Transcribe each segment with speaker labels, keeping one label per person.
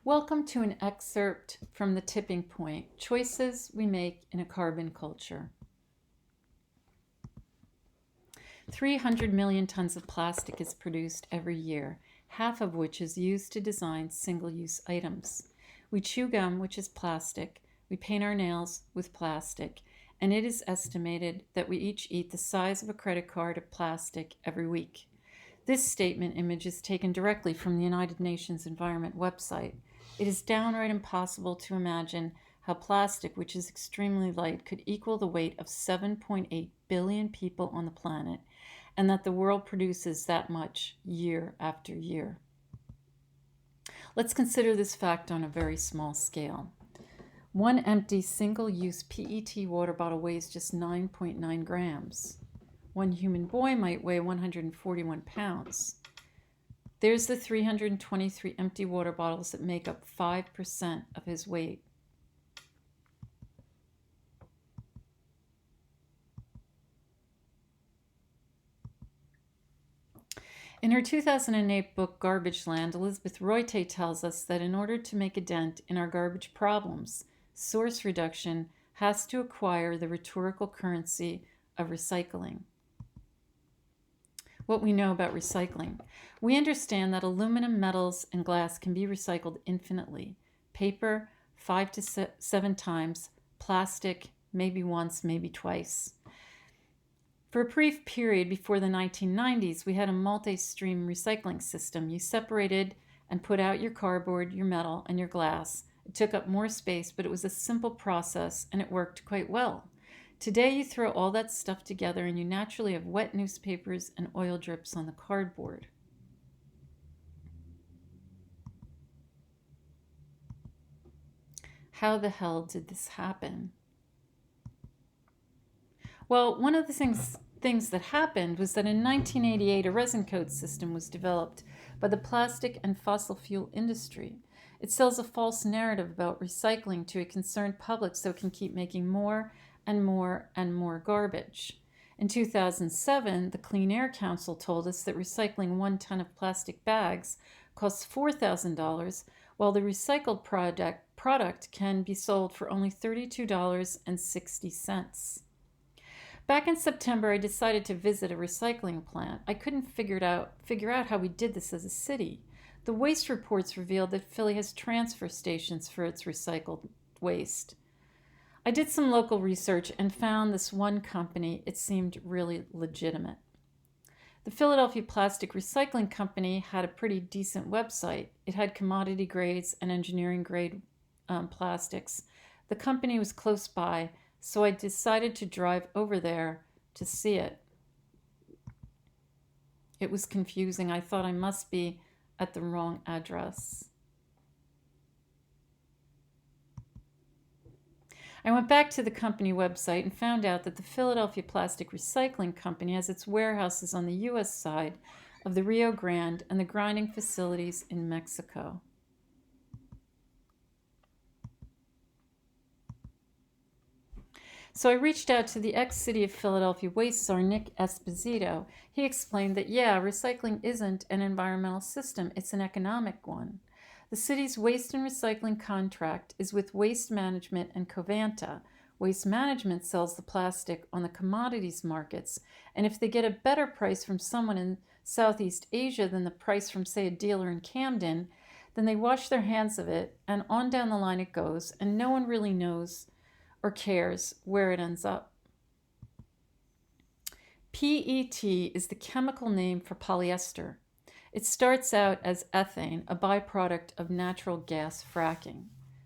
Speaker 1: Welcome to an excerpt from The Tipping Point, Choices We Make in a Carbon Culture. 300 million tons of plastic is produced every year, half of which is used to design single-use items. We chew gum, which is plastic, we paint our nails with plastic, and it is estimated that we each eat the size of a credit card of plastic every week. This statement image is taken directly from the United Nations Environment website. It is downright impossible to imagine how plastic, which is extremely light, could equal the weight of 7.8 billion people on the planet, and that the world produces that much year after year. Let's consider this fact on a very small scale. One empty single-use PET water bottle weighs just 9.9 grams. One human boy might weigh 141 pounds. There's the 323 empty water bottles that make up 5% of his weight. In her 2008 book, Garbage Land, Elizabeth Reusables tells us that in order to make a dent in our garbage problems, source reduction has to acquire the rhetorical currency of recycling. What we know about recycling. We understand that aluminum, metals, and glass can be recycled infinitely. Paper, 5 to 7 times. Plastic, maybe once, maybe twice. For a brief period before the 1990s, we had a multi-stream recycling system. You separated and put out your cardboard, your metal, and your glass. It took up more space, but it was a simple process, and it worked quite well. Today, you throw all that stuff together and you naturally have wet newspapers and oil drips on the cardboard. How the hell did this happen? Well, one of the things that happened was that in 1988, a resin coat system was developed by the plastic and fossil fuel industry. It sells a false narrative about recycling to a concerned public so it can keep making more and more and more garbage. In 2007, the Clean Air Council told us that recycling 1 ton of plastic bags costs $4,000, while the recycled product can be sold for only $32.60. Back in September, I decided to visit a recycling plant. I couldn't figure out how we did this as a city. The waste reports revealed that Philly has transfer stations for its recycled waste. I did some local research and found this one company. It seemed really legitimate. The Philadelphia Plastic Recycling Company had a pretty decent website. It had commodity grades and engineering grade plastics. The company was close by, so I decided to drive over there to see it. It was confusing. I thought I must be at the wrong address. I went back to the company website and found out that the Philadelphia Plastic Recycling Company has its warehouses on the U.S. side of the Rio Grande and the grinding facilities in Mexico. So I reached out to the ex-City of Philadelphia waste czar, Nick Esposito. He explained that, recycling isn't an environmental system, it's an economic one. The city's waste and recycling contract is with Waste Management and Covanta. Waste Management sells the plastic on the commodities markets, and if they get a better price from someone in Southeast Asia than the price from, say, a dealer in Camden, then they wash their hands of it, and on down the line it goes, and no one really knows or cares where it ends up. PET is the chemical name for polyester. It starts out as ethane, a byproduct of natural gas fracking.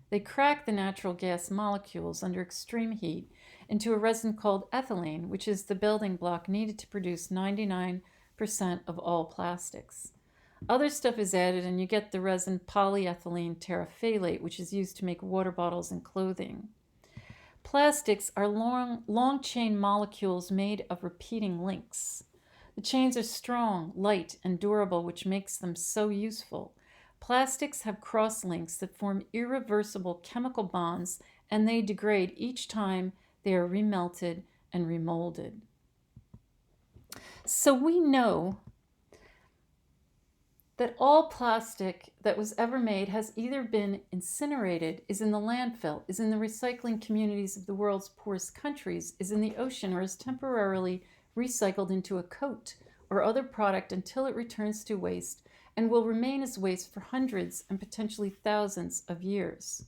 Speaker 1: They crack the natural gas molecules under extreme heat into a resin called ethylene, which is the building block needed to produce 99% of all plastics. Other stuff is added and you get the resin polyethylene terephthalate, which is used to make water bottles and clothing. Plastics are long chain molecules made of repeating links. The chains are strong, light, and durable, which makes them so useful. Plastics have cross links that form irreversible chemical bonds, and they degrade each time they are remelted and remolded. So we know that all plastic that was ever made has either been incinerated, is in the landfill, is in the recycling communities of the world's poorest countries, is in the ocean, or is temporarily recycled into a coat or other product until it returns to waste and will remain as waste for hundreds and potentially thousands of years.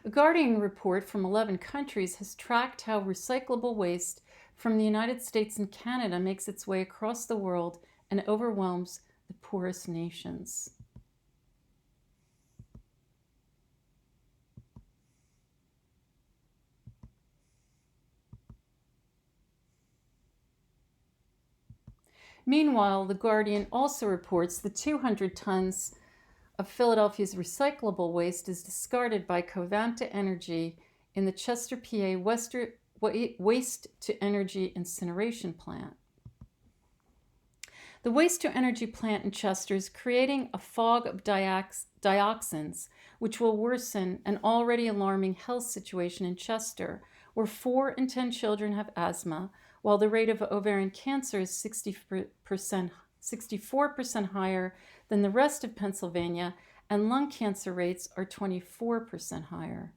Speaker 1: A Guardian report from 11 countries has tracked how recyclable waste from the United States and Canada makes its way across the world and overwhelms the poorest nations. Meanwhile, The Guardian also reports that 200 tons of Philadelphia's recyclable waste is discarded by Covanta Energy in the Chester, PA waste-to-energy incineration plant. The waste-to-energy plant in Chester is creating a fog of dioxins, which will worsen an already alarming health situation in Chester, where 4 in 10 children have asthma, while the rate of ovarian cancer is 64% higher than the rest of Pennsylvania, and lung cancer rates are 24% higher.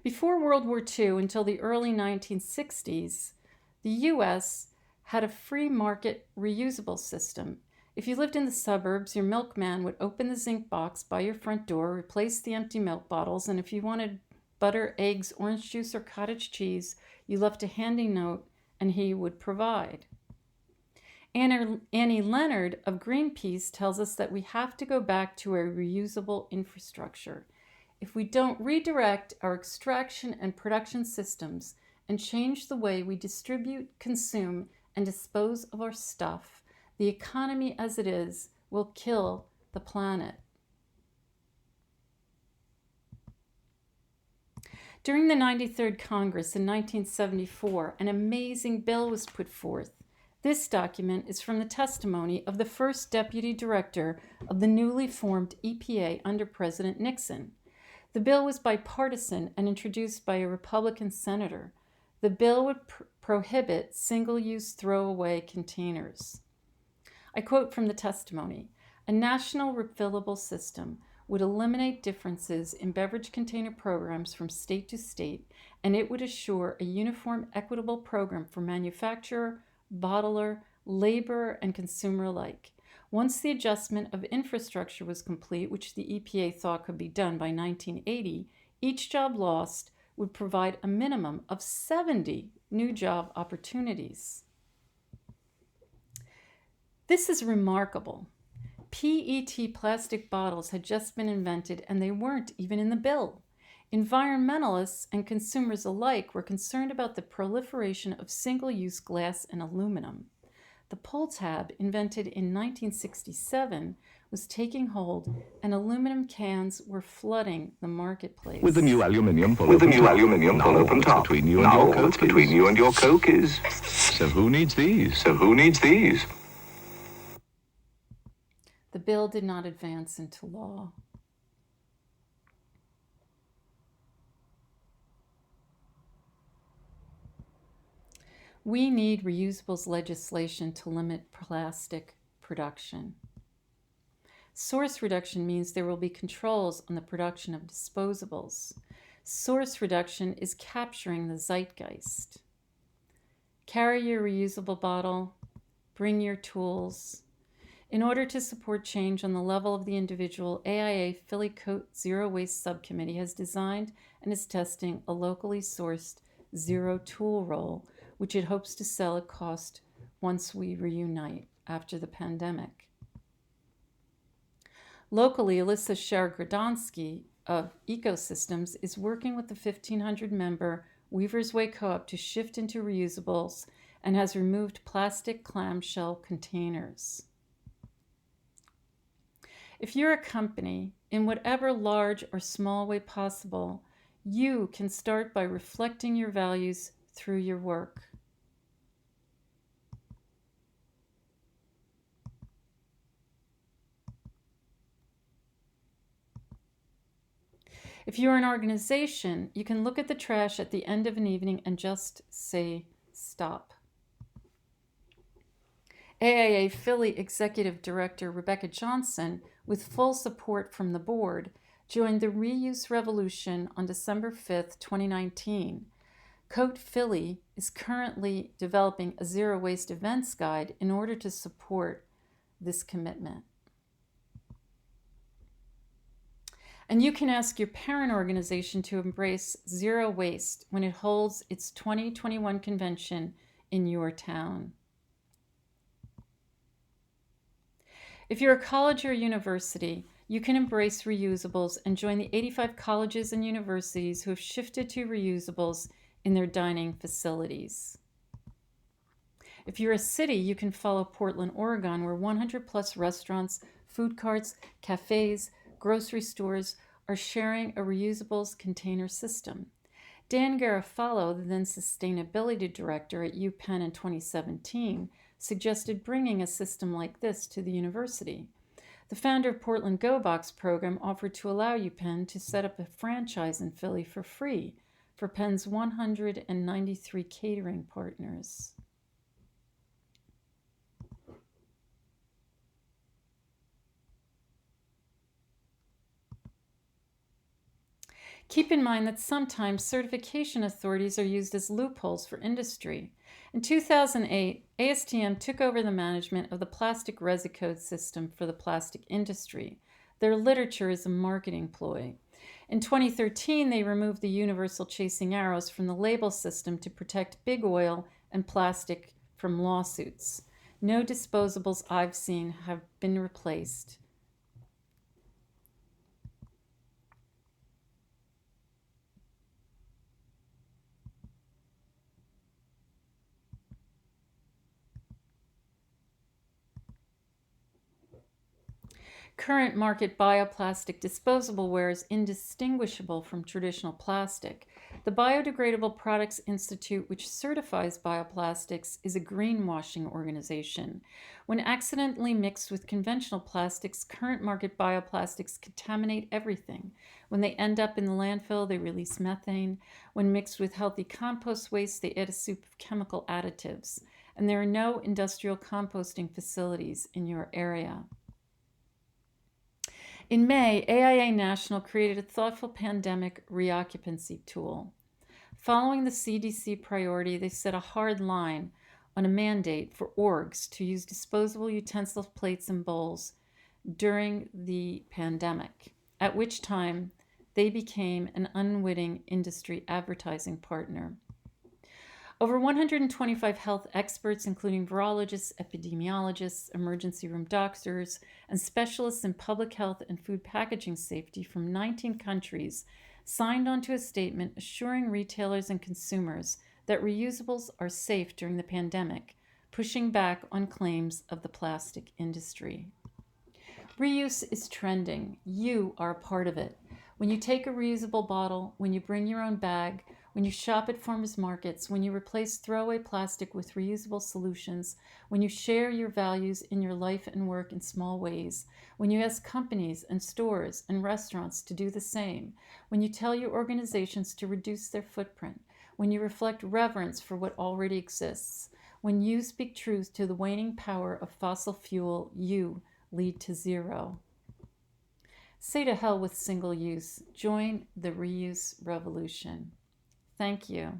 Speaker 1: Before World War II, until the early 1960s, the U.S. had a free market reusable system. If you lived in the suburbs, your milkman would open the zinc box by your front door, replace the empty milk bottles, and if you wanted butter, eggs, orange juice, or cottage cheese, you left a handy note and he would provide. Annie Leonard of Greenpeace tells us that we have to go back to a reusable infrastructure. If we don't redirect our extraction and production systems and change the way we distribute, consume, and dispose of our stuff, the economy as it is will kill the planet. During the 93rd Congress in 1974, an amazing bill was put forth. This document is from the testimony of the first deputy director of the newly formed EPA under President Nixon. The bill was bipartisan and introduced by a Republican senator. The bill would prohibit single-use throwaway containers. I quote from the testimony, "A national refillable system would eliminate differences in beverage container programs from state to state, and it would assure a uniform, equitable program for manufacturer, bottler, laborer, and consumer alike. Once the adjustment of infrastructure was complete, which the EPA thought could be done by 1980, each job lost would provide a minimum of 70 new job opportunities." This is remarkable. PET plastic bottles had just been invented and they weren't even in the bill. Environmentalists and consumers alike were concerned about the proliferation of single-use glass and aluminum. The pull tab, invented in 1967, was taking hold and aluminum cans were flooding the marketplace.
Speaker 2: With the new aluminium full open top. Between you and your Coke is... So who needs these?
Speaker 1: The bill did not advance into law. We need reusables legislation to limit plastic production. Source reduction means there will be controls on the production of disposables. Source reduction is capturing the zeitgeist. Carry your reusable bottle, bring your tools. In order to support change on the level of the individual, AIA Philly Coat Zero Waste Subcommittee has designed and is testing a locally sourced zero tool roll, which it hopes to sell at cost once we reunite after the pandemic. Locally, Alyssa Shergradonsky of Ecosystems is working with the 1,500-member Weaver's Way Co-op to shift into reusables and has removed plastic clamshell containers. If you're a company, in whatever large or small way possible, you can start by reflecting your values through your work. If you're an organization, you can look at the trash at the end of an evening and just say, stop. AIA Philly Executive Director Rebecca Johnson, with full support from the board, joined the reuse revolution on December 5th, 2019. Coat Philly is currently developing a zero waste events guide in order to support this commitment. And you can ask your parent organization to embrace zero waste when it holds its 2021 convention in your town. If you're a college or university, you can embrace reusables and join the 85 colleges and universities who have shifted to reusables in their dining facilities. If you're a city, you can follow Portland, Oregon, where 100 plus restaurants, food carts, cafes, grocery stores are sharing a reusables container system. Dan Garofalo, the then sustainability director at UPenn in 2017, suggested bringing a system like this to the university. The founder of Portland Go Box program offered to allow UPenn to set up a franchise in Philly for free for Penn's 193 catering partners. Keep in mind that sometimes certification authorities are used as loopholes for industry. In 2008, ASTM took over the management of the plastic resin code system for the plastic industry. Their literature is a marketing ploy. In 2013, they removed the universal chasing arrows from the label system to protect big oil and plastic from lawsuits. No disposables I've seen have been replaced. Current market bioplastic disposable ware is indistinguishable from traditional plastic. The Biodegradable Products Institute, which certifies bioplastics, is a greenwashing organization. When accidentally mixed with conventional plastics, current market bioplastics contaminate everything. When they end up in the landfill, they release methane. When mixed with healthy compost waste, they add a soup of chemical additives. And there are no industrial composting facilities in your area. In May, AIA National created a thoughtful pandemic reoccupancy tool. Following the CDC priority, they set a hard line on a mandate for orgs to use disposable utensil plates and bowls during the pandemic, at which time they became an unwitting industry advertising partner. Over 125 health experts, including virologists, epidemiologists, emergency room doctors, and specialists in public health and food packaging safety from 19 countries, signed onto a statement assuring retailers and consumers that reusables are safe during the pandemic, pushing back on claims of the plastic industry. Reuse is trending. You are a part of it. When you take a reusable bottle, when you bring your own bag, when you shop at farmers markets, when you replace throwaway plastic with reusable solutions, when you share your values in your life and work in small ways, when you ask companies and stores and restaurants to do the same, when you tell your organizations to reduce their footprint, when you reflect reverence for what already exists, when you speak truth to the waning power of fossil fuel, you lead to zero. Say to hell with single use. Join the reuse revolution. Thank you.